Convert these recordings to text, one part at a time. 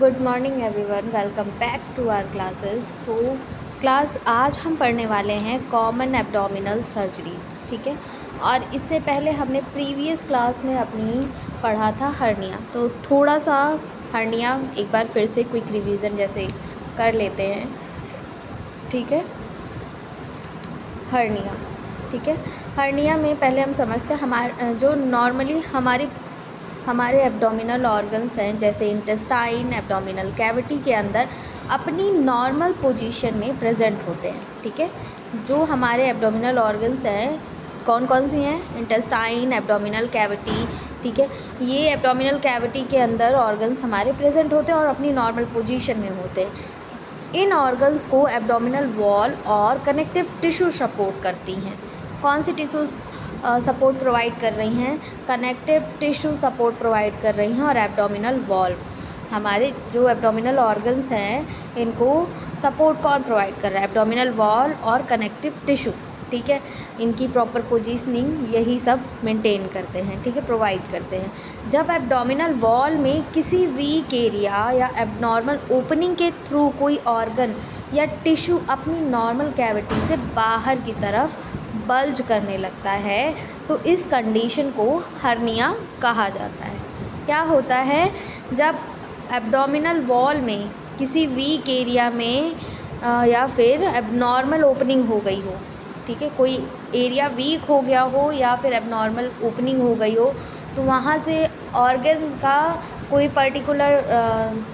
Good morning everyone, welcome back to our classes. Class आज हम पढ़ने वाले हैं कॉमन एब्डोमिनल सर्जरीज, ठीक है। और इससे पहले हमने प्रीवियस क्लास में अपनी पढ़ा था हर्निया, तो थोड़ा सा हर्निया एक बार फिर से क्विक रिवीजन जैसे कर लेते हैं, ठीक है। हर्निया, ठीक है। हर्निया में पहले हम समझते हैं जो नॉर्मली हमारे एब्डोमिनल ऑर्गन्स हैं, जैसे इंटेस्टाइन, एब्डोमिनल कैविटी के अंदर अपनी नॉर्मल पोजीशन में प्रेजेंट होते हैं, ठीक है। जो हमारे एब्डोमिनल ऑर्गन्स हैं कौन कौन सी हैं? इंटेस्टाइन, एब्डोमिनल कैविटी, ठीक है। ये एब्डोमिनल कैविटी के अंदर ऑर्गन्स हमारे प्रेजेंट होते हैं और अपनी नॉर्मल पोजीशन में होते हैं। इन ऑर्गन्स को एब्डोमिनल वॉल और कनेक्टिव टिश्यू सपोर्ट करती हैं। कौन सी टिश्यूज़ सपोर्ट प्रोवाइड कर रही हैं? कनेक्टिव टिश्यू सपोर्ट प्रोवाइड कर रही हैं और एब्डोमिनल वॉल। हमारे जो एब्डोमिनल ऑर्गन्स हैं इनको सपोर्ट कौन प्रोवाइड कर रहा है? एब्डोमिनल वॉल और कनेक्टिव टिश्यू, ठीक है। इनकी प्रॉपर पोजीशनिंग यही सब मेंटेन करते हैं, ठीक है, प्रोवाइड करते हैं। जब एब्डोमिनल वॉल में किसी वीक एरिया या एबनॉर्मल ओपनिंग के थ्रू कोई ऑर्गन या टिश्यू अपनी नॉर्मल कैविटी से बाहर की तरफ बल्ज करने लगता है तो इस कंडीशन को हर्निया कहा जाता है। क्या होता है? जब एब्डोमिनल वॉल में किसी वीक एरिया में या फिर एबनॉर्मल ओपनिंग हो गई हो, ठीक है, कोई एरिया वीक हो गया हो या फिर एबनॉर्मल ओपनिंग हो गई हो, तो वहाँ से ऑर्गन का कोई पर्टिकुलर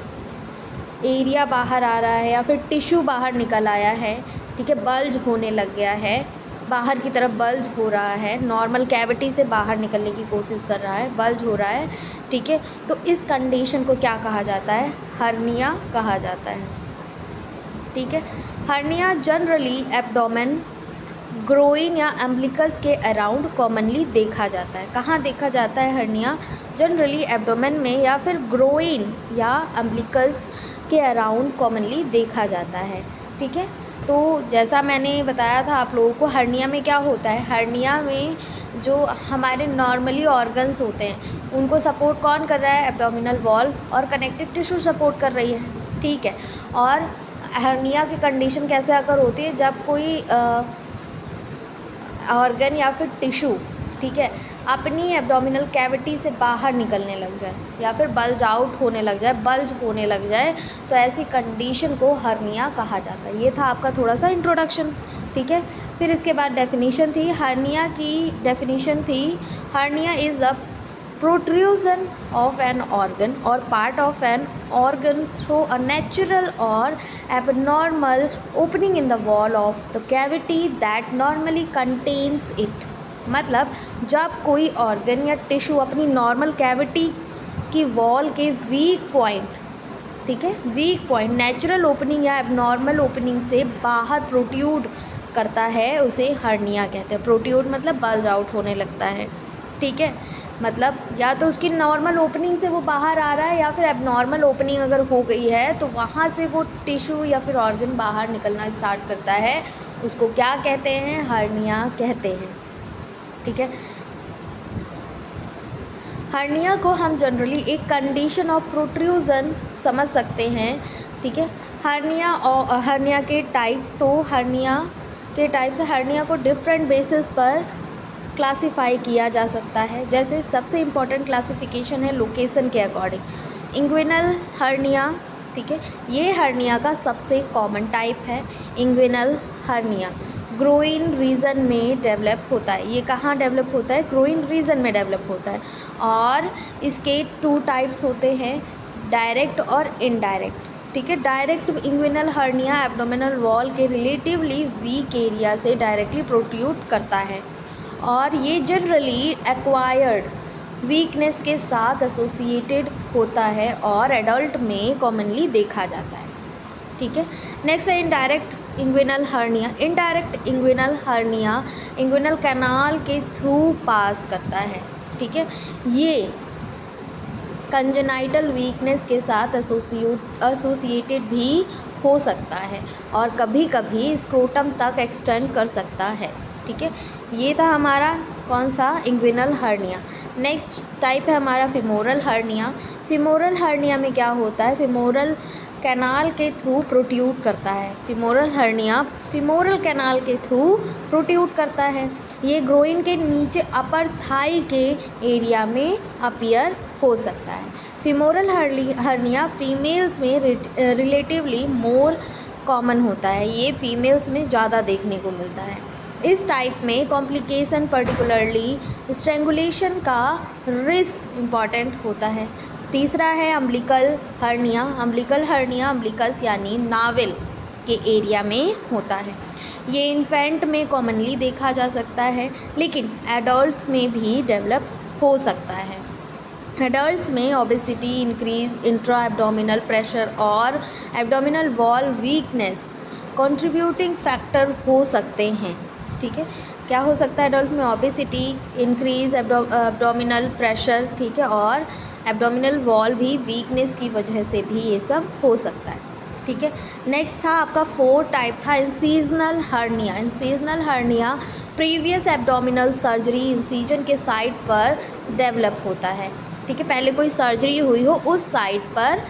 एरिया बाहर आ रहा है या फिर टिश्यू बाहर निकल आया है, ठीक है, बल्ज होने लग गया है, बाहर की तरफ बल्ज हो रहा है, नॉर्मल कैविटी से बाहर निकलने की कोशिश कर रहा है, बल्ज हो रहा है, ठीक है, तो इस कंडीशन को क्या कहा जाता है? हर्निया कहा जाता है, ठीक है। हर्निया जनरली एब्डोमेन, ग्रोइन या एम्ब्लिकस के अराउंड कॉमनली देखा जाता है। कहाँ देखा जाता है हर्निया? जनरली एब्डोमेन में या फिर ग्रोइन या एम्ब्लिकस के अराउंड कॉमनली देखा जाता है, ठीक है। तो जैसा मैंने बताया था आप लोगों को, हर्निया में क्या होता है? हर्निया में जो हमारे नॉर्मली ऑर्गन्स होते हैं उनको सपोर्ट कौन कर रहा है? एब्डोमिनल वॉल और कनेक्टिव टिश्यू सपोर्ट कर रही है, ठीक है। और हर्निया की कंडीशन कैसे अगर होती है? जब कोई ऑर्गन या फिर टिश्यू, ठीक है, अपनी एब्डोमिनल कैविटी से बाहर निकलने लग जाए या फिर बल्ज आउट होने लग जाए, बल्ज होने लग जाए, तो ऐसी कंडीशन को हर्निया कहा जाता है। ये था आपका थोड़ा सा इंट्रोडक्शन, ठीक है। फिर इसके बाद डेफिनेशन थी, हर्निया की डेफिनेशन थी, hernia is the protrusion of an organ or part of an organ through a natural or abnormal opening in the wall of the cavity that normally contains it। मतलब जब कोई organ या tissue अपनी normal cavity की wall के weak point, ठीक है, weak point natural opening या एबनॉर्मल ओपनिंग से बाहर प्रोट्यूड करता है, उसे हर्निया कहते हैं। प्रोट्यूड मतलब बल्ज आउट होने लगता है, ठीक है, मतलब या तो उसकी नॉर्मल ओपनिंग से वो बाहर आ रहा है या फिर एबनॉर्मल ओपनिंग अगर हो गई है तो वहाँ से वो टिश्यू या फिर ऑर्गन बाहर निकलना स्टार्ट करता है, उसको क्या कहते हैं? हर्निया कहते हैं, ठीक है। हर्निया को हम जनरली एक कंडीशन ऑफ प्रोट्रूजन समझ सकते हैं, ठीक है। हर्निया और हर्निया के टाइप्स, तो हर्निया को डिफरेंट बेसिस पर क्लासिफाई किया जा सकता है। जैसे सबसे इम्पॉर्टेंट क्लासिफिकेशन है लोकेशन के अकॉर्डिंग। इंग्विनल हर्निया, ठीक है, ये हर्निया का सबसे कॉमन टाइप है। इंग्विनल हर्निया ग्रोइन रीजन में डेवलप होता है। ये कहाँ डेवलप होता है? ग्रोइन रीजन में डेवलप होता है। और इसके 2 टाइप्स होते हैं, डायरेक्ट और इनडायरेक्ट, ठीक है। Direct inguinal hernia abdominal wall के रिलेटिवली वीक एरिया से डायरेक्टली प्रोट्रूड करता है और ये जनरली एक्वायर्ड वीकनेस के साथ एसोसिएटेड होता है और एडल्ट में कॉमनली देखा जाता है, ठीक है। नेक्स्ट है indirect inguinal hernia. Indirect inguinal hernia inguinal canal के थ्रू पास करता है, ठीक है। ये कंजेनाइटल वीकनेस के साथ एसोसिएटेड भी हो सकता है और कभी कभी स्क्रोटम तक एक्सटेंड कर सकता है, ठीक है। ये था हमारा कौन सा? Inguinal hernia. नेक्स्ट टाइप है हमारा फीमोरल हर्निया। फीमोरल हर्निया में क्या होता है, फीमोरल कैनाल के थ्रू प्रोट्यूट करता है, फीमोरल हर्निया फीमोरल कैनाल के थ्रू प्रोट्यूट करता है। ये ग्रोइन के नीचे अपर थाई के एरिया में अपीयर हो सकता है। फीमोरल हर्निया फीमेल्स में रिलेटिवली मोर कॉमन होता है, ये फीमेल्स में ज़्यादा देखने को मिलता है। इस टाइप में कॉम्प्लिकेशन पर्टिकुलरली स्ट्रेंगुलेशन का रिस्क इम्पॉर्टेंट होता है। तीसरा है umbilical hernia. Umbilical hernia umbilicus यानी नावेल के एरिया में होता है। ये इन्फेंट में कॉमनली देखा जा सकता है, लेकिन एडल्ट्स में भी डेवलप हो सकता है। एडल्ट्स में obesity, increase intra abdominal pressure और abdominal wall weakness contributing factor हो सकते हैं। ठीक है, क्या हो सकता है एडल्ट में, ओबेसिटी, इंक्रीज एब्डोमिनल प्रेशर, ठीक है, और एब्डोमिनल वॉल भी वीकनेस की वजह से भी ये सब हो सकता है। ठीक है, नेक्स्ट था आपका 4 टाइप था incisional hernia. Incisional hernia previous abdominal surgery incision के साइट पर डेवलप होता है। ठीक है, पहले कोई सर्जरी हुई हो उस साइट पर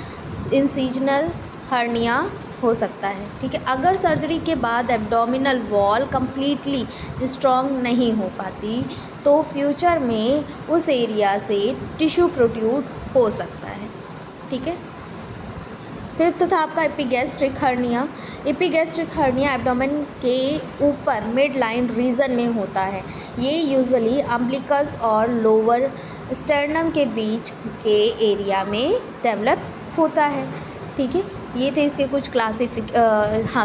इंसीजनल हर्निया हो सकता है। ठीक है, अगर सर्जरी के बाद एब्डोमिनल वॉल कम्प्लीटली स्ट्रॉन्ग नहीं हो पाती तो फ्यूचर में उस एरिया से टिश्यू प्रोट्रूड हो सकता है। ठीक है, फिफ्थ था आपका epigastric hernia. Epigastric hernia abdomen के ऊपर मिड लाइन रीजन में होता है। ये यूजुअली अम्बिलिकस और लोअर स्टर्नम के बीच के एरिया में डेवलप होता है। ठीक है, ये थे इसके कुछ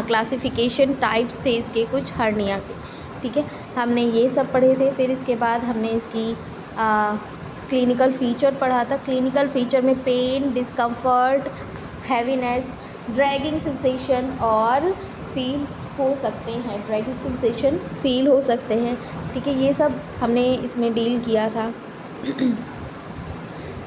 क्लासिफिकेशन टाइप्स थे इसके कुछ हर्निया के। ठीक है, हमने ये सब पढ़े थे। फिर इसके बाद हमने इसकी क्लिनिकल फीचर पढ़ा था। क्लिनिकल फीचर में pain, discomfort, heaviness, dragging sensation और फील हो सकते हैं, ड्रैगिंग सेंसेशन फील हो सकते हैं। ठीक है, ये सब हमने इसमें डील किया था।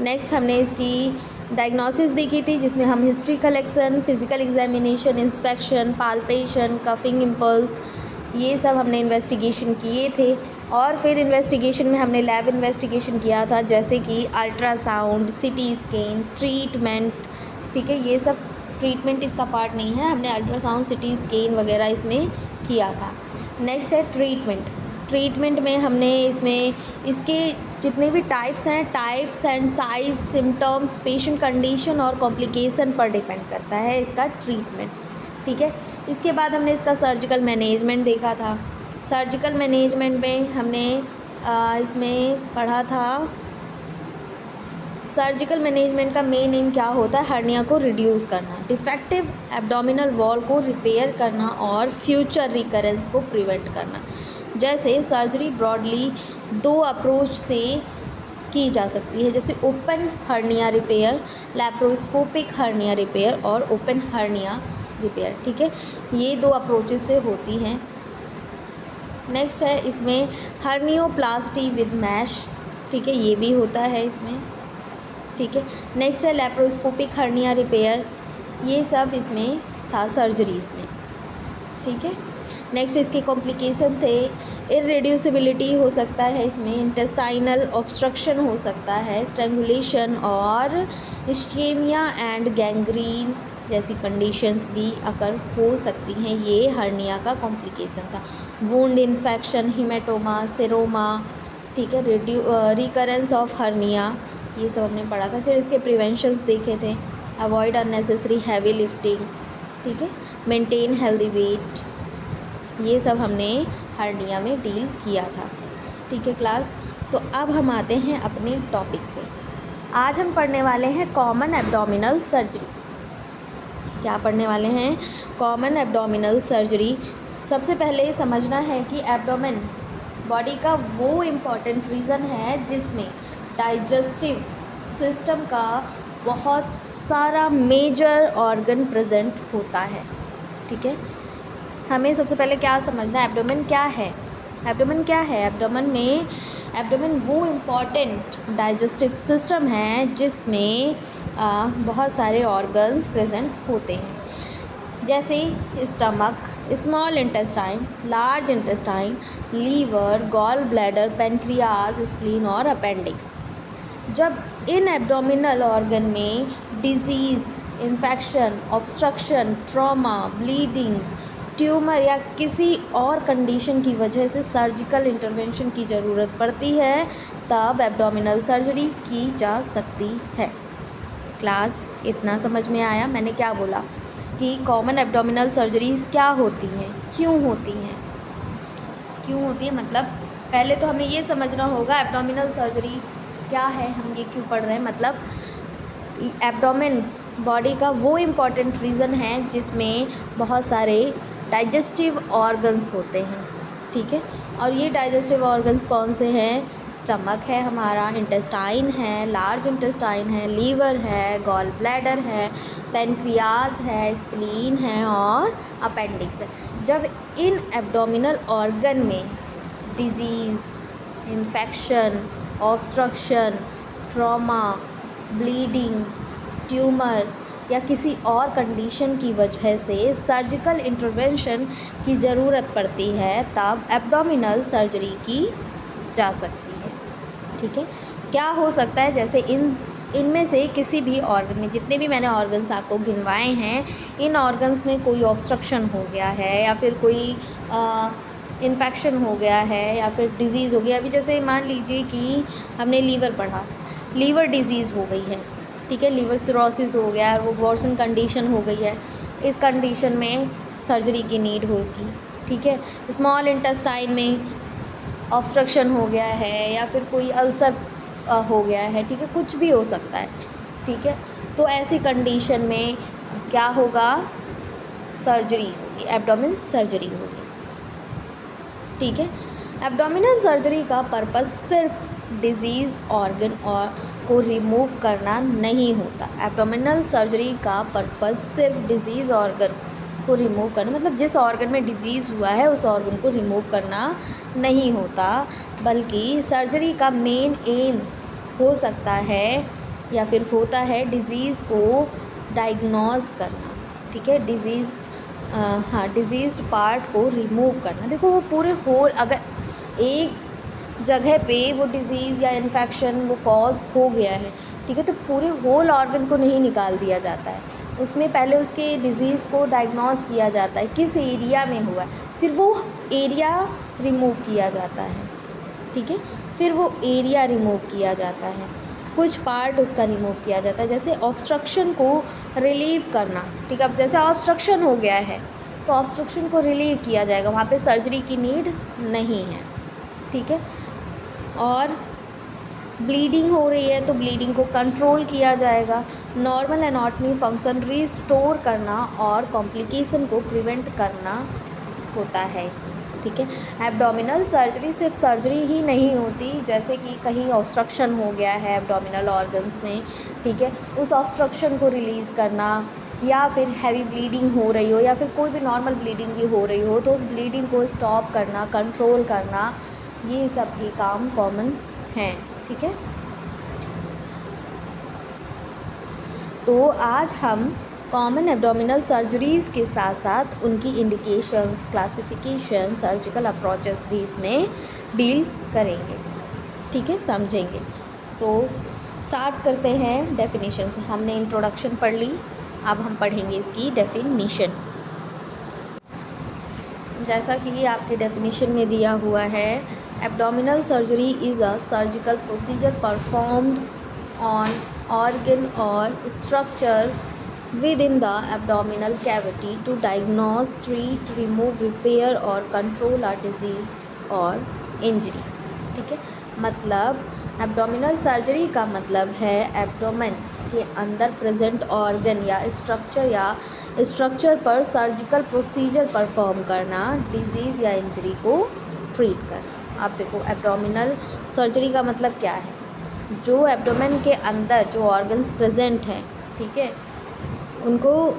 नेक्स्ट हमने इसकी डायग्नोसिस देखी थी, जिसमें हम history collection, physical examination, inspection, palpation, coughing impulse, ये सब हमने इन्वेस्टिगेशन किए थे। और फिर इन्वेस्टिगेशन में हमने लैब इन्वेस्टिगेशन किया था, जैसे कि अल्ट्रासाउंड, सीटी स्कैन, ट्रीटमेंट। ठीक है, ये सब ट्रीटमेंट इसका पार्ट नहीं है, हमने अल्ट्रासाउंड, सीटी स्कैन वगैरह इसमें किया था। नेक्स्ट है ट्रीटमेंट। ट्रीटमेंट में हमने इसमें इसके जितने भी टाइप्स हैं, types and size, symptoms, patient condition और कॉम्प्लिकेशन पर डिपेंड करता है इसका ट्रीटमेंट। ठीक है, इसके बाद हमने इसका सर्जिकल मैनेजमेंट देखा था। सर्जिकल मैनेजमेंट में हमने इसमें पढ़ा था, सर्जिकल मैनेजमेंट का मेन एम क्या होता है, हर्निया को रिड्यूस करना, डिफेक्टिव एब्डोमिनल वॉल को रिपेयर करना और फ्यूचर रिकरेंस को प्रिवेंट करना। जैसे सर्जरी ब्रॉडली 2 अप्रोच से की जा सकती है, जैसे open hernia repair, laparoscopic hernia repair और ओपन हर्निया रिपेयर। ठीक है, ये 2 अप्रोचेस से होती हैं। नेक्स्ट है इसमें हर्नियोप्लास्टी विद मैश। ठीक है, ये भी होता है इसमें। ठीक है, नेक्स्ट है लैप्रोस्कोपिक हर्निया रिपेयर, ये सब इसमें था सर्जरीज़ में। ठीक है, नेक्स्ट इसके कॉम्प्लिकेशन थे, इररेड्यूसिबिलिटी हो सकता है इसमें, इंटेस्टाइनल ऑब्स्ट्रक्शन हो सकता है, स्ट्रैंगुलेशन और इस्केमिया एंड गैंग्रीन जैसी कंडीशंस भी अकर हो सकती हैं। ये हर्निया का कॉम्प्लिकेशन था। वुंड इन्फेक्शन, हिमेटोमा, सेरोमा, ठीक है, रिकरेंस ऑफ हर्निया, ये सब हमने पढ़ा था। फिर इसके प्रिवेंशंस देखे थे, अवॉइड अननेसेसरी हैवी लिफ्टिंग, ठीक है, मेंटेन हेल्दी वेट, ये सब हमने हर्निया में डील किया था। ठीक है क्लास, तो अब हम आते हैं अपने टॉपिक पे। आज हम पढ़ने वाले हैं कॉमन एब्डोमिनल सर्जरी। क्या पढ़ने वाले हैं? Common abdominal surgery. सबसे पहले समझना है कि एब्डोमेन बॉडी का वो इम्पॉर्टेंट रीज़न है जिसमें डाइजेस्टिव सिस्टम का बहुत सारा मेजर ऑर्गन प्रेजेंट होता है। ठीक है, हमें सबसे पहले क्या समझना है, एब्डोमेन क्या है? एब्डोमेन क्या है? एब्डोमेन वो इम्पॉर्टेंट डाइजेस्टिव सिस्टम है जिसमें बहुत सारे ऑर्गन्स प्रेजेंट होते हैं, जैसे stomach, small intestine, large intestine, liver, gall bladder, pancreas, spleen और अपेंडिक्स। जब इन एब्डोमिनल ऑर्गन में disease, infection, obstruction, trauma, bleeding, tumour या किसी और कंडीशन की वजह से सर्जिकल इंटरवेंशन की ज़रूरत पड़ती है, तब एब्डोमिनल सर्जरी की जा सकती है। क्लास इतना समझ में आया? मैंने क्या बोला कि कॉमन एब्डोमिनल सर्जरीज़ क्या होती हैं, क्यों होती हैं, मतलब पहले तो हमें ये समझना होगा एब्डोमिनल सर्जरी क्या है, हम ये क्यों पढ़ रहे हैं। मतलब एब्डोमेन बॉडी का वो इम्पॉर्टेंट रीज़न है जिसमें बहुत सारे डाइजेस्टिव ऑर्गन्स होते हैं, ठीक है। और ये डाइजेस्टिव ऑर्गन्स कौन से हैं? स्टमक है हमारा, इंटेस्टाइन है, लार्ज इंटेस्टाइन है, लीवर है, गॉल ब्लैडर है, पेनक्रियाज है, स्प्लीन है और अपेंडिक्स है। जब इन एब्डोमिनल ऑर्गन में disease, infection, obstruction, trauma, bleeding, tumour या किसी और कंडीशन की वजह से सर्जिकल इंटरवेंशन की ज़रूरत पड़ती है, तब एब्डोमिनल सर्जरी की जा सकती है, ठीक है। क्या हो सकता है? जैसे इनमें से किसी भी ऑर्गन में, जितने भी मैंने ऑर्गन्स आपको गिनवाए हैं, इन ऑर्गन्स में कोई ऑब्स्ट्रक्शन हो गया है या फिर कोई इन्फेक्शन हो गया है या फिर डिज़ीज़ हो गया। अभी जैसे मान लीजिए कि हमने लीवर पढ़ा, लीवर डिज़ीज़ हो गई है, ठीक है, लीवर सिरोसिस हो गया है, वो वर्सन कंडीशन हो गई है। इस कंडीशन में सर्जरी की नीड होगी, ठीक है। स्मॉल इंटेस्टाइन में ऑब्स्ट्रक्शन हो गया है या फिर कोई अल्सर हो गया है, ठीक है, कुछ भी हो सकता है, ठीक है। तो ऐसी कंडीशन में क्या होगा? सर्जरी होगी, एब्डोमिनल सर्जरी होगी, ठीक है। एब्डोमिनल सर्जरी का पर्पस सिर्फ डिजीज़ ऑर्गन और को रिमूव करना नहीं होता। एब्डोमिनल सर्जरी का पर्पस सिर्फ डिजीज़ ऑर्गन को रिमूव करना, मतलब जिस ऑर्गन में डिजीज़ हुआ है उस ऑर्गन को रिमूव करना नहीं होता, बल्कि सर्जरी का मेन एम हो सकता है या फिर होता है डिज़ीज़ को डायग्नोज करना, ठीक है, डिजीज़्ड पार्ट को रिमूव करना। देखो वो पूरे होल, अगर एक जगह पे वो डिज़ीज़ या इन्फेक्शन वो कॉज हो गया है, ठीक है, तो पूरे होल ऑर्गन को नहीं निकाल दिया जाता है, उसमें पहले उसके डिज़ीज़ को डायग्नोज किया जाता है किस एरिया में हुआ है, फिर वो एरिया रिमूव किया जाता है, ठीक है, फिर वो एरिया रिमूव किया जाता है, कुछ पार्ट उसका रिमूव किया जाता है। जैसे ऑब्स्ट्रक्शन को रिलीव करना, ठीक है, अब जैसे ऑब्स्ट्रक्शन हो गया है तो ऑब्स्ट्रक्शन को रिलीव किया जाएगा, वहाँ पे सर्जरी की नीड नहीं है, ठीक है। और ब्लीडिंग हो रही है तो ब्लीडिंग को कंट्रोल किया जाएगा, नॉर्मल एनाटॉमी फंक्शन रिस्टोर करना और कॉम्प्लिकेशन को प्रिवेंट करना होता है इसमें, ठीक है। एब्डोमिनल सर्जरी सिर्फ सर्जरी ही नहीं होती, जैसे कि कहीं ऑब्स्ट्रक्शन हो गया है एब्डोमिनल ऑर्गन्स में, ठीक है, उस ऑब्स्ट्रक्शन को रिलीज़ करना, या फिर हैवी ब्लीडिंग हो रही हो या फिर कोई भी नॉर्मल ब्लीडिंग भी हो रही हो तो उस ब्लीडिंग को स्टॉप करना, कंट्रोल करना, ये सब भी काम कॉमन हैं, ठीक है। तो आज हम कॉमन एब्डोमिनल सर्जरीज़ के साथ साथ उनकी इंडिकेशंस, क्लासिफिकेशन, सर्जिकल अप्रोचेस भी इसमें डील करेंगे, ठीक है, समझेंगे। तो स्टार्ट करते हैं डेफिनेशन से। हमने इंट्रोडक्शन पढ़ ली, अब हम पढ़ेंगे इसकी डेफिनेशन। जैसा कि आपके डेफिनेशन में दिया हुआ है, abdominal surgery is a surgical procedure performed on organ और structure within the abdominal cavity to diagnose, treat, remove, repair और control a disease और injury, ठीक है। मतलब एब्डोमिनल सर्जरी का मतलब है एब्डोमेन के अंदर प्रेजेंट ऑर्गन या स्ट्रक्चर पर सर्जिकल प्रोसीजर परफॉर्म करना, डिजीज़ या इंजरी को ट्रीट करना। आप देखो एब्डोमिनल सर्जरी का मतलब क्या है? जो एब्डोमेन के अंदर जो ऑर्गन्स प्रेजेंट हैं, ठीक है, उनको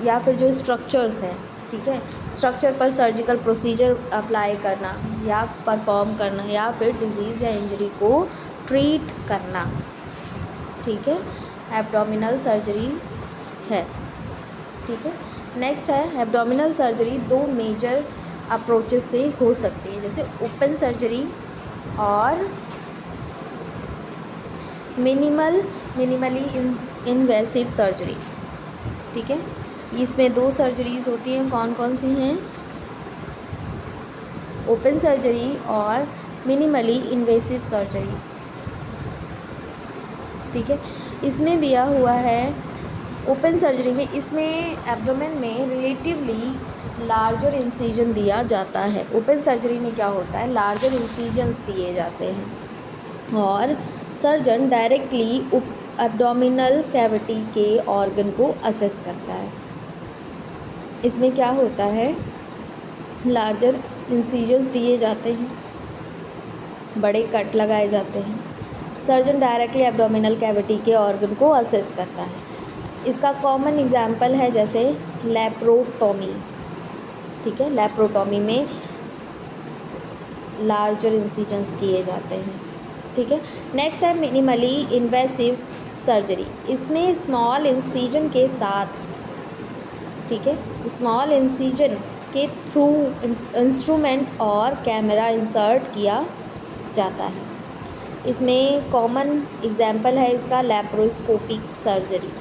या फिर जो स्ट्रक्चर्स हैं, ठीक है, स्ट्रक्चर पर सर्जिकल प्रोसीजर अप्लाई करना या परफॉर्म करना या फिर डिजीज़ या इंजरी को ट्रीट करना, ठीक है, एब्डोमिनल सर्जरी है, ठीक है। नेक्स्ट है एब्डोमिनल सर्जरी दो मेजर अप्रोचेस से हो सकती है, जैसे ओपन सर्जरी और मिनिमली इन्वेसिव सर्जरी। ठीक है, इसमें 2 सर्जरीज़ होती हैं, कौन कौन सी हैं? ओपन सर्जरी और मिनिमली इन्वेसिव सर्जरी। ठीक है, इसमें दिया हुआ है ओपन सर्जरी में, इसमें एब्डोमेन में रिलेटिवली लार्जर इंसिजन दिया जाता है। ओपन सर्जरी में क्या होता है, लार्जर इंसिजन्स दिए जाते हैं और सर्जन डायरेक्टली एब्डोमिनल कैविटी के ऑर्गन को असेस करता है। इसमें क्या होता है, लार्जर इंसिजन्स दिए जाते हैं, बड़े कट लगाए जाते हैं, सर्जन डायरेक्टली एब्डोमिनल कैविटी के ऑर्गन को असेस करता है। इसका कॉमन एग्जाम्पल है जैसे लेप्रोटॉमी। ठीक है, लेप्रोटॉमी में लार्जर इंसिजन्स किए जाते हैं। ठीक है, नेक्स्ट है मिनिमली इन्वेसिव सर्जरी। इसमें स्मॉल इंसिजन के साथ, ठीक है, स्मॉल इंसिजन के थ्रू इंस्ट्रूमेंट और कैमरा इंसर्ट किया जाता है। इसमें कॉमन एग्जाम्पल है इसका लैप्रोस्कोपिक सर्जरी।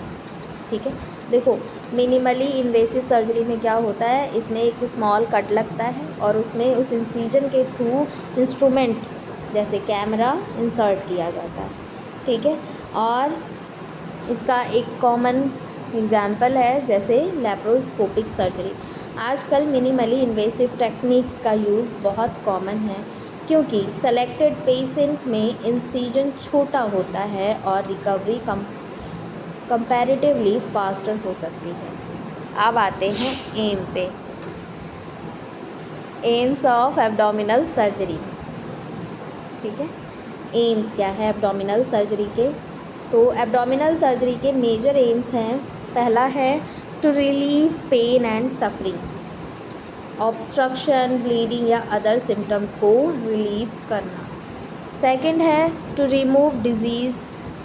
ठीक है, देखो मिनिमली इन्वेसिव सर्जरी में क्या होता है, इसमें एक स्मॉल कट लगता है और उसमें उस इंसिजन के थ्रू इंस्ट्रूमेंट जैसे कैमरा इंसर्ट किया जाता है। ठीक है, और इसका एक कॉमन एग्जाम्पल है जैसे लैप्रोस्कोपिक सर्जरी। आजकल मिनिमली इन्वेसिव टेक्निक्स का यूज़ बहुत कॉमन है क्योंकि सेलेक्टेड पेशेंट में इंसिजन छोटा होता है और रिकवरी कंपैरेटिवली फास्टर हो सकती है। अब आते हैं एम पे, एम्स ऑफ एब्डोमिनल सर्जरी। ठीक है, एम्स क्या है एब्डोमिनल सर्जरी के? तो एब्डोमिनल सर्जरी के मेजर एम्स हैं, पहला है to relieve pain and suffering, obstruction, bleeding या अदर सिम्टम्स को रिलीव करना। सेकंड है to remove disease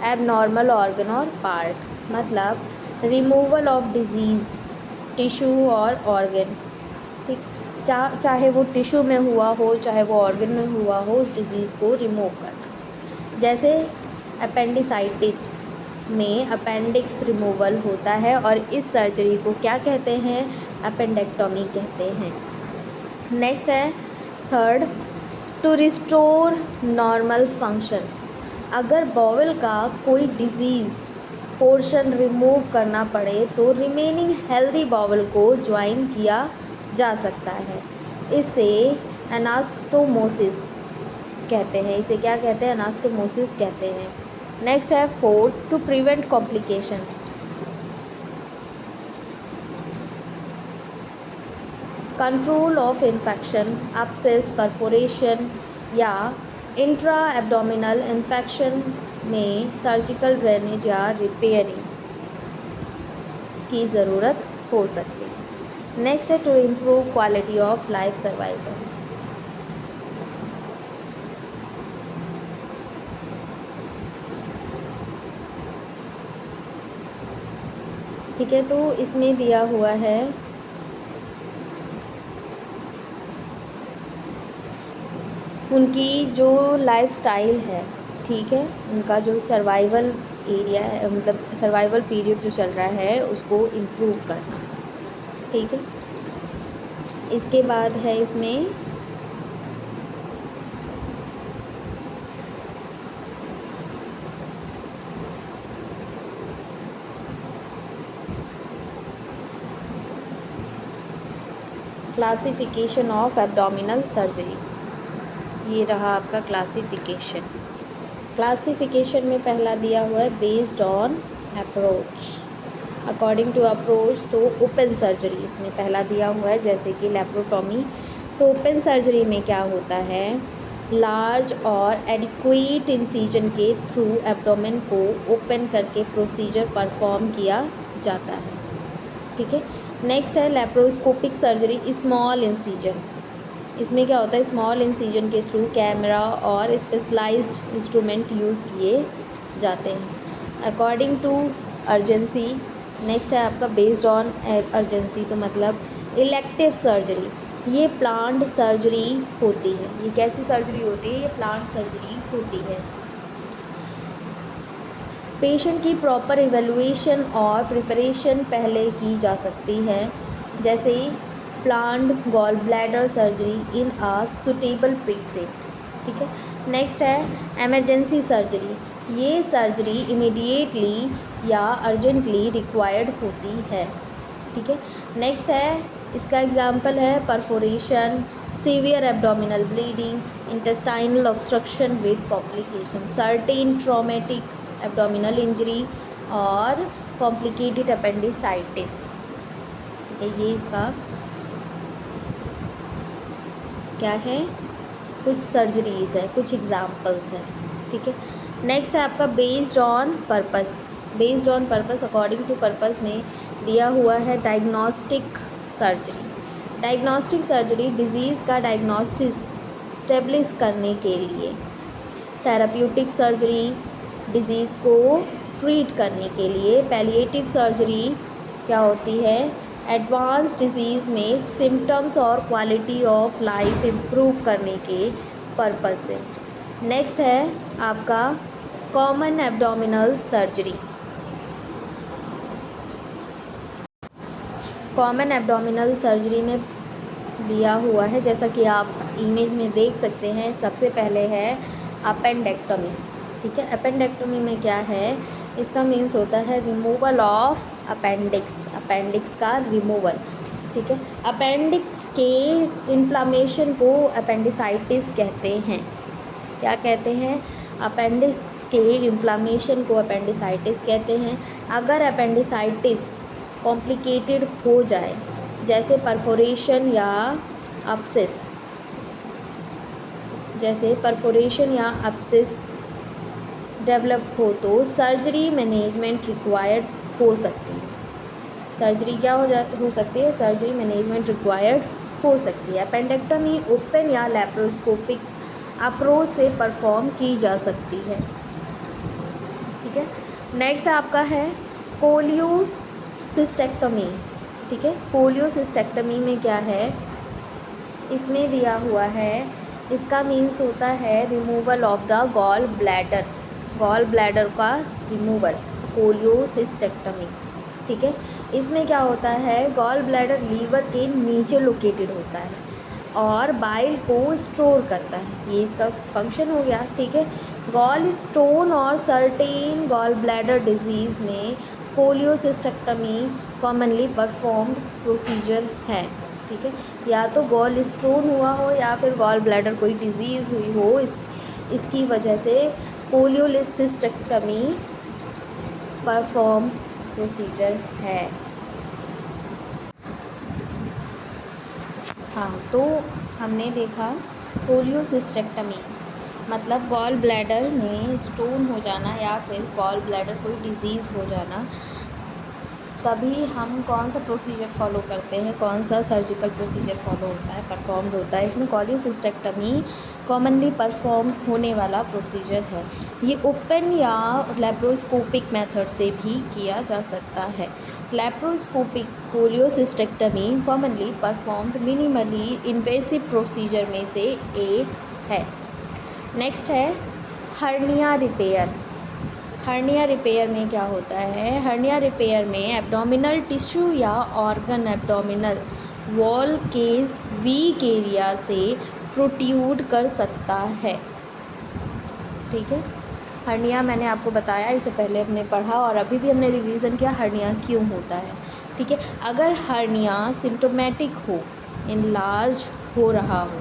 abnormal organ और पार्ट, मतलब रिमूवल ऑफ डिजीज़ टिश्यू और ऑर्गन। ठीक, चाहे वो टिश्यू में हुआ हो चाहे वो ऑर्गन में हुआ हो, उस डिज़ीज़ को रिमूव करना। जैसे अपेंडिसाइटिस में अपेंडिक्स रिमूवल होता है और इस सर्जरी को क्या कहते हैं, अपेंडेक्टोमी कहते हैं। नेक्स्ट है third to restore normal function. अगर बॉवल का कोई डिजीज्ड पोर्शन रिमूव करना पड़े तो रिमेनिंग हेल्दी बॉवल को ज्वाइन किया जा सकता है। इसे एनास्टोमोसिस कहते हैं, इसे क्या कहते हैं, एनास्टोमोसिस कहते हैं। नेक्स्ट है fourth to prevent complication. Control of infection, abscess, perforation या इंट्रा एब्डोमिनल इन्फेक्शन में सर्जिकल ड्रेनेज या रिपेयरिंग की ज़रूरत हो सकती है। नेक्स्ट है to improve quality of life survival. ठीक है, तो इसमें दिया हुआ है उनकी जो लाइफस्टाइल है, ठीक है, उनका जो सर्वाइवल एरिया है, मतलब सर्वाइवल पीरियड जो चल रहा है उसको इम्प्रूव करना। ठीक है, इसके बाद है इसमें क्लासिफिकेशन ऑफ एब्डोमिनल सर्जरी। ये रहा आपका क्लासिफिकेशन। क्लासिफिकेशन में पहला दिया हुआ है based on approach, according to approach. तो ओपन सर्जरी इसमें पहला दिया हुआ है जैसे कि लेप्रोटॉमी। तो ओपन सर्जरी में क्या होता है, लार्ज और एडिक्वेट इंसिजन के थ्रू एब्डोमेन को ओपन करके प्रोसीजर परफॉर्म किया जाता है। ठीक है, नेक्स्ट है लेप्रोस्कोपिक सर्जरी, स्मॉल इंसिजन। इसमें क्या होता है, स्मॉल इंसिजन के थ्रू कैमरा और स्पेशलाइज्ड इंस्ट्रूमेंट यूज़ किए जाते हैं अकॉर्डिंग टू अर्जेंसी। नेक्स्ट है आपका बेस्ड ऑन अर्जेंसी, तो मतलब इलेक्टिव सर्जरी, ये प्लांट सर्जरी होती है। ये कैसी सर्जरी होती है, ये प्लांट सर्जरी होती है। पेशेंट की प्रॉपर इवैल्यूएशन और प्रिपरेशन पहले की जा सकती है, जैसे planned gall bladder surgery in a suitable patient. ठीक है। नेक्स्ट है एमरजेंसी सर्जरी। ये सर्जरी इमीडिएटली या अर्जेंटली रिक्वायर्ड होती है। ठीक है। नेक्स्ट है, इसका एग्जाम्पल है perforation, severe abdominal bleeding, intestinal obstruction with complication, certain traumatic abdominal injury और कॉम्प्लिकेटेड अपेंडिसाइटिस। ठीक है, ये इसका क्या है, कुछ सर्जरीज़ हैं, कुछ एग्जाम्पल्स हैं। ठीक है। नेक्स्ट है आपका based on purpose. Based on purpose, according to purpose में दिया हुआ है diagnostic surgery. Diagnostic surgery disease का डायग्नोसिस स्टेब्लिश करने के लिए। थेराप्यूटिक सर्जरी डिजीज़ को ट्रीट करने के लिए। पैलिएटिव सर्जरी क्या होती है, एडवांस डिजीज़ में सिम्टम्स और क्वालिटी ऑफ लाइफ इम्प्रूव करने के पर्पस से। नेक्स्ट है आपका common abdominal surgery. Common abdominal surgery में दिया हुआ है, जैसा कि आप इमेज में देख सकते हैं। सबसे पहले है अपेंडेक्टमी। ठीक है। अपेंडेक्टमी में क्या है, इसका मीन्स होता है रिमूवल ऑफ अपेंडिक्स, अपेंडिक्स का रिमूवल। ठीक है। अपेंडिक्स के इन्फ्लामेशन को अपेंडिसाइटिस कहते हैं। क्या कहते हैं, अपेंडिक्स के इन्फ्लामेशन को अपेंडिसाइटिस कहते हैं। अगर अपेंडिसाइटिस कॉम्प्लिकेटेड हो जाए, जैसे परफोरेशन या अब्सेस, जैसे परफोरेशन या अब्सेस डेवलप हो तो सर्जरी मैनेजमेंट रिक्वायर्ड हो सकती है। सर्जरी क्या हो सकती है, सर्जरी मैनेजमेंट रिक्वायर्ड हो सकती है। अपेंडेक्टमी ओपन या लैप्रोस्कोपिक अप्रोच से परफॉर्म की जा सकती है। ठीक है। नेक्स्ट आपका है कोलियोसिस्टेक्टमी। ठीक है। कोलियोसिस्टेक्टमी में क्या है, इसमें दिया हुआ है, इसका मीन्स होता है removal of the gall bladder, gall bladder का रिमूवल, कोलियोसिस्टेक्टमी। ठीक है। इसमें क्या होता है, गॉल ब्लैडर लीवर के नीचे लोकेटेड होता है और बाइल को स्टोर करता है, ये इसका फंक्शन हो गया। ठीक है। गॉल स्टोन और सर्टेन गॉल ब्लैडर डिजीज़ में कोलियोसिस्टेक्टमी कॉमनली परफॉर्म्ड प्रोसीजर है। ठीक है। या तो गॉल स्टोन हुआ हो या फिर गॉल ब्लैडर कोई डिजीज़ हुई हो, इसकी वजह से कोलियोसिस्टेक्टमी परफॉर्म प्रोसीजर है। हाँ, तो हमने देखा कोलियोसिस्टेक्टमी मतलब गॉल ब्लैडर में स्टोन हो जाना या फिर गॉल ब्लैडर कोई डिज़ीज़ हो जाना, तभी हम कौन सा प्रोसीजर फॉलो करते हैं, कौन सा सर्जिकल प्रोसीजर फॉलो होता है, परफॉर्म्ड होता है। इसमें कोलियोसिस्टेक्टमी कॉमनली परफॉर्म होने वाला प्रोसीजर है। ये ओपन या लैप्रोस्कोपिक मेथड से भी किया जा सकता है। Laparoscopic cholecystectomy commonly performed minimally invasive procedure में से एक है। नेक्स्ट है हर्निया रिपेयर। हर्निया रिपेयर में क्या होता है, हर्निया रिपेयर में एब्डोमिनल टिश्यू या ऑर्गन एब्डोमिनल वॉल के वीक एरिया से प्रोट्यूड कर सकता है। ठीक है। हर्निया मैंने आपको बताया, इससे पहले हमने पढ़ा और अभी भी हमने रिवीजन किया हर्निया क्यों होता है। ठीक है। अगर हर्निया सिम्टोमेटिक हो, इनलार्ज हो रहा हो,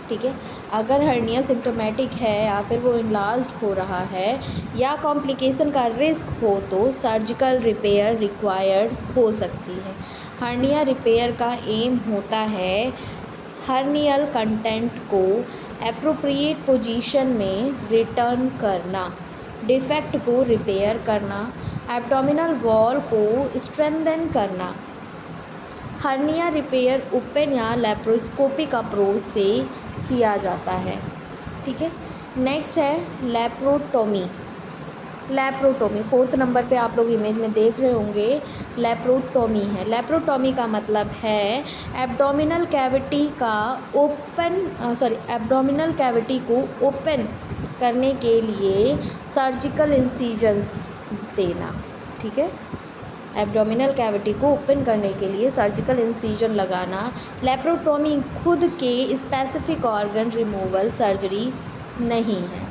ठीक है, अगर हर्निया सिम्टोमेटिक है या फिर वो इनलार्ज्ड हो रहा है या कॉम्प्लिकेशन का रिस्क हो तो सर्जिकल रिपेयर रिक्वायर्ड हो सकती है। हर्निया रिपेयर का एम होता है हर्नियल कंटेंट को एप्रोप्रिएट पोजीशन में रिटर्न करना, डिफेक्ट को रिपेयर करना, एब्डोमिनल वॉल को स्ट्रेंथन करना। हर्निया रिपेयर ओपन या लैप्रोस्कोपिक अप्रोच से किया जाता है। ठीक है। नेक्स्ट है लैप्रोटोमी। लैप्रोटोमी 4th नंबर पे आप लोग इमेज में देख रहे होंगे, लैप्रोटोमी है। लैप्रोटोमी का मतलब है एब्डोमिनल कैविटी का एब्डोमिनल कैविटी को ओपन करने के लिए सर्जिकल इंसिजन्स देना। ठीक है, एब्डोमिनल कैविटी को ओपन करने के लिए सर्जिकल इंसीजन लगाना। लेप्रोटोमी खुद के स्पेसिफिक ऑर्गन रिमूवल सर्जरी नहीं है।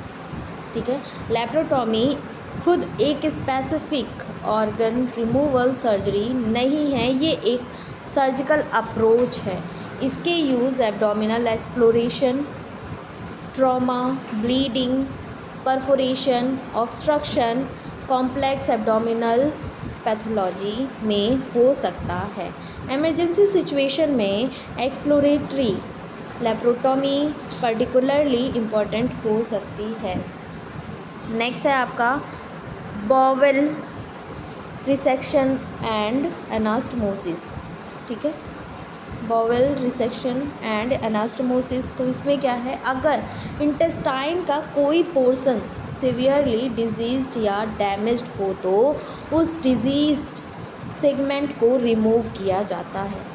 ठीक है, लेप्रोटोमी खुद एक स्पेसिफिक ऑर्गन रिमूवल सर्जरी नहीं है, ये एक सर्जिकल अप्रोच है। इसके use abdominal exploration, trauma, bleeding, perforation, obstruction, complex abdominal pathology में हो सकता है। इमरजेंसी सिचुएशन में एक्सप्लोरेटरी लेप्रोटोमी पर्टिकुलरली इम्पॉर्टेंट हो सकती है। नेक्स्ट है आपका बॉवेल रिसेक्शन एंड एनास्टोमोसिस। ठीक है, बॉवेल रिसेक्शन एंड एनास्टोमोसिस, तो इसमें क्या है, अगर इंटेस्टाइन का कोई पोर्शन सिवियरली डिजीज्ड या डैमेज्ड हो तो उस डिजीज्ड सेगमेंट को रिमूव किया जाता है।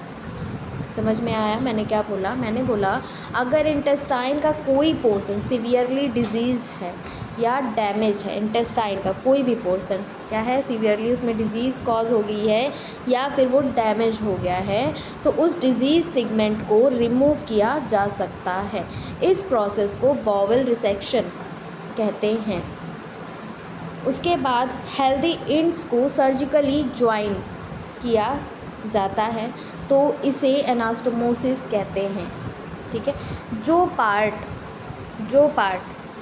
समझ में आया मैंने क्या बोला? मैंने बोला अगर इंटेस्टाइन का कोई पोर्शन सिवियरली डिजीज्ड है या डैमेज है, इंटेस्टाइन का कोई भी पोर्शन क्या है, सिवियरली उसमें डिजीज़ कॉज हो गई है या फिर वो डैमेज हो गया है, तो उस डिजीज़ सेगमेंट को रिमूव किया जा सकता है। इस प्रोसेस को बॉवेल रिसेक्शन कहते हैं। उसके बाद हेल्दी इंड्स को सर्जिकली ज्वाइन किया जाता है, तो इसे एनास्टोमोसिस कहते हैं। ठीक है, जो पार्ट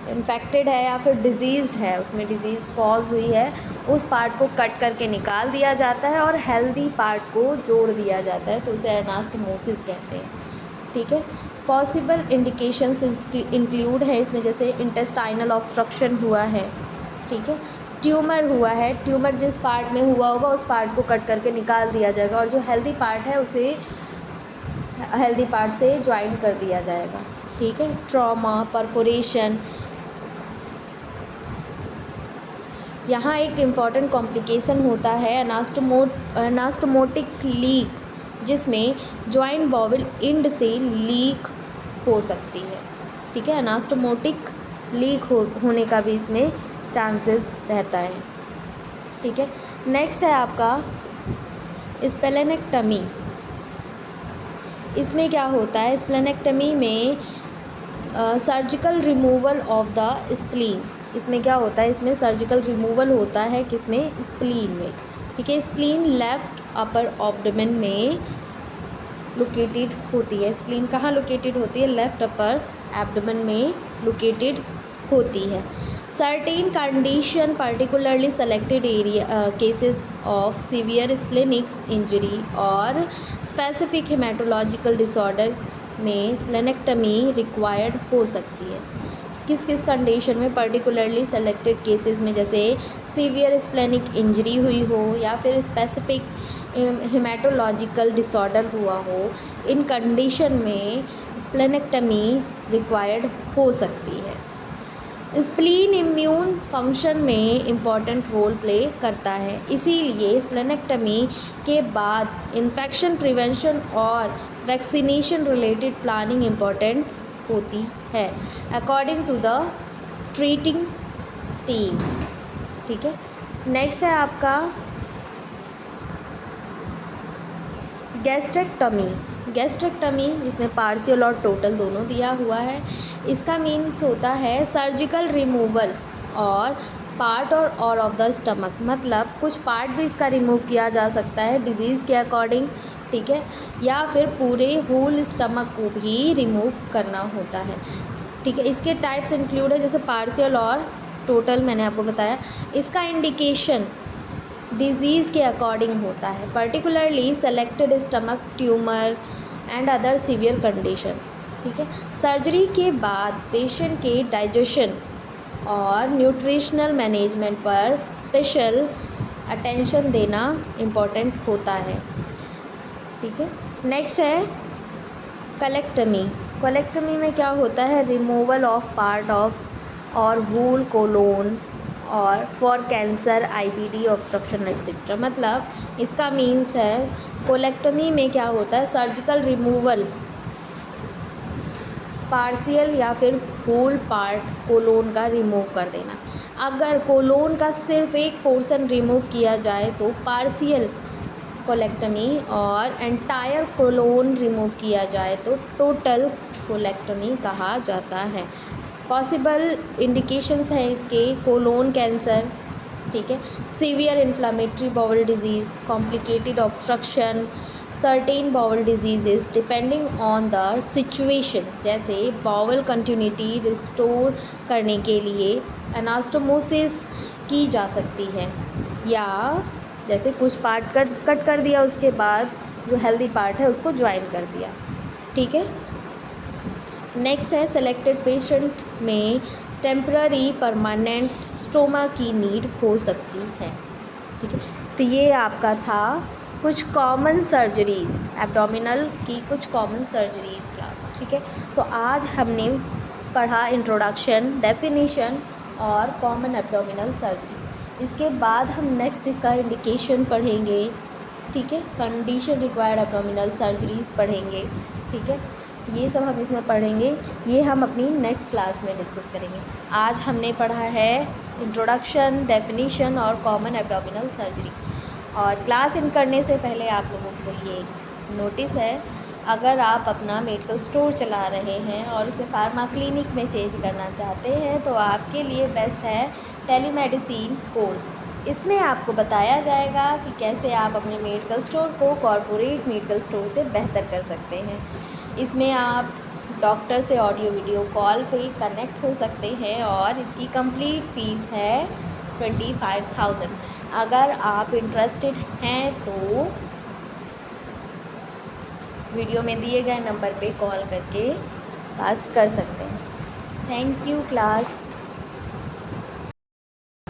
इन्फेक्टेड है या फिर डिजीज़्ड है, उसमें डिजीज़ कॉज हुई है, उस पार्ट को कट करके निकाल दिया जाता है और हेल्दी पार्ट को जोड़ दिया जाता है, तो उसे एनास्टोमोसिस कहते हैं। ठीक है, पॉसिबल इंडिकेशंस इंक्लूड है इसमें, जैसे इंटेस्टाइनल ऑब्स्ट्रक्शन हुआ है। ठीक है, ट्यूमर हुआ है, ट्यूमर जिस पार्ट में हुआ होगा उस पार्ट को कट करके निकाल दिया जाएगा और जो हेल्दी पार्ट है उसे हेल्दी पार्ट से ज्वाइन कर दिया जाएगा। ठीक है, ट्रॉमा, परफोरेशन, यहाँ एक इम्पॉर्टेंट कॉम्प्लिकेशन होता है एनास्टोमोटिक लीक, जिसमें जॉइंट बॉवेल इंड से लीक हो सकती है। ठीक है, एनास्टोमोटिक लीक होने का भी इसमें चांसेस रहता है। ठीक है, नेक्स्ट है आपका स्प्लेनेक्टमी। इसमें क्या होता है, स्प्लेनेक्टमी में surgical removal of the spleen. इसमें क्या होता है, इसमें सर्जिकल रिमूवल होता है किसमें, स्प्लीन में। ठीक है, स्प्लीन लेफ्ट अपर एब्डोमेन में लोकेटेड होती है। स्प्लीन कहाँ लोकेटेड होती है, लेफ्ट अपर एब्डोमेन में लोकेटेड होती है। Certain condition particularly selected area cases of severe splenic injury और स्पेसिफिक हेमाटोलॉजिकल डिसऑर्डर में स्प्लेनेक्टमी रिक्वायर्ड हो सकती है। किस किस कंडीशन में, पर्टिकुलरली सेलेक्टेड केसेस में, जैसे सीवियर स्प्लेनिक इंजरी हुई हो या फिर स्पेसिफिक हेमाटोलॉजिकल डिसऑर्डर हुआ हो, इन कंडीशन में स्प्लेनेक्टमी रिक्वायर्ड हो सकती है। स्प्लीन इम्यून फंक्शन में इम्पॉर्टेंट रोल प्ले करता है, इसीलिए स्प्लेनेक्टमी के बाद इन्फेक्शन प्रिवेंशन और वैक्सीनेशन रिलेटेड प्लानिंग इम्पॉर्टेंट होती है according to the treating team. ठीक है, नेक्स्ट है आपका गैस्ट्रेक्टमी। गैस्ट्रेक्टमी जिसमें पार्शियल और टोटल दोनों दिया हुआ है। इसका मीन्स होता है सर्जिकल रिमूवल और पार्ट और ऑफ द स्टमक, मतलब कुछ पार्ट भी इसका रिमूव किया जा सकता है डिजीज़ के अकॉर्डिंग। ठीक है, या फिर पूरे होल स्टमक को भी रिमूव करना होता है। ठीक है, इसके टाइप्स इंक्लूड है जैसे पार्शियल और टोटल, मैंने आपको बताया। इसका इंडिकेशन डिजीज़ के अकॉर्डिंग होता है, particularly selected stomach tumour and other severe condition. ठीक है, सर्जरी के बाद पेशेंट के डाइजेशन और न्यूट्रिशनल मैनेजमेंट पर स्पेशल अटेंशन देना इम्पॉर्टेंट होता है। ठीक है, नेक्स्ट है कोलेक्टमी। कोलेक्टमी में क्या होता है, रिमूवल ऑफ पार्ट ऑफ और वूल कोलोन और for cancer, IBD, obstruction etcetera. मतलब इसका मीन्स है कोलेक्टमी में क्या होता है, सर्जिकल रिमूवल पार्शियल या फिर होल पार्ट कोलोन का रिमूव कर देना। अगर कोलोन का सिर्फ एक पोर्शन रिमूव किया जाए तो पार्शियल कोलेक्टमी, और एंटायर कोलोन रिमूव किया जाए तो टोटल कोलेक्टमी कहा जाता है। पॉसिबल इंडिकेशंस हैं इसके: कोलोन कैंसर, ठीक है, severe inflammatory bowel disease, complicated obstruction, certain bowel diseases depending on the situation, जैसे बाउल कंटिन्यूटी रिस्टोर करने के लिए एनास्टोमोसिस की जा सकती है, या जैसे कुछ पार्ट कट कर दिया, उसके बाद जो हेल्दी पार्ट है उसको ज्वाइन कर दिया, ठीक है। नेक्स्ट है सेलेक्टेड पेशेंट में टेम्पररी परमानेंट स्टोमा की नीड हो सकती है, ठीक है। तो ये आपका था कुछ कॉमन सर्जरीज़, एब्डोमिनल की कुछ कॉमन सर्जरीज़ क्लास, ठीक है। तो आज हमने पढ़ा इंट्रोडक्शन, डेफिनेशन और कॉमन एब्डोमिनल सर्जरी। इसके बाद हम नेक्स्ट इसका इंडिकेशन पढ़ेंगे, ठीक है, कंडीशन रिक्वायर्ड एब्डोमिनल सर्जरीज़ पढ़ेंगे, ठीक है। ये सब हम इसमें पढ़ेंगे, ये हम अपनी नेक्स्ट क्लास में डिस्कस करेंगे। आज हमने पढ़ा है इंट्रोडक्शन, डेफिनेशन और कॉमन एब्डोमिनल सर्जरी। और क्लास इन करने से पहले आप लोगों के लिए एक नोटिस है, अगर आप अपना मेडिकल स्टोर चला रहे हैं और इसे फार्मा क्लिनिक में चेंज करना चाहते हैं तो आपके लिए बेस्ट है टेलीमेडिसिन कोर्स। इसमें आपको बताया जाएगा कि कैसे आप अपने मेडिकल स्टोर को कॉरपोरेट मेडिकल स्टोर से बेहतर कर सकते हैं। इसमें आप डॉक्टर से ऑडियो वीडियो कॉल पे कनेक्ट हो सकते हैं और इसकी कंप्लीट फ़ीस है 25,000। अगर आप इंटरेस्टेड हैं तो वीडियो में दिए गए नंबर पे कॉल करके बात कर सकते हैं। Thank you class.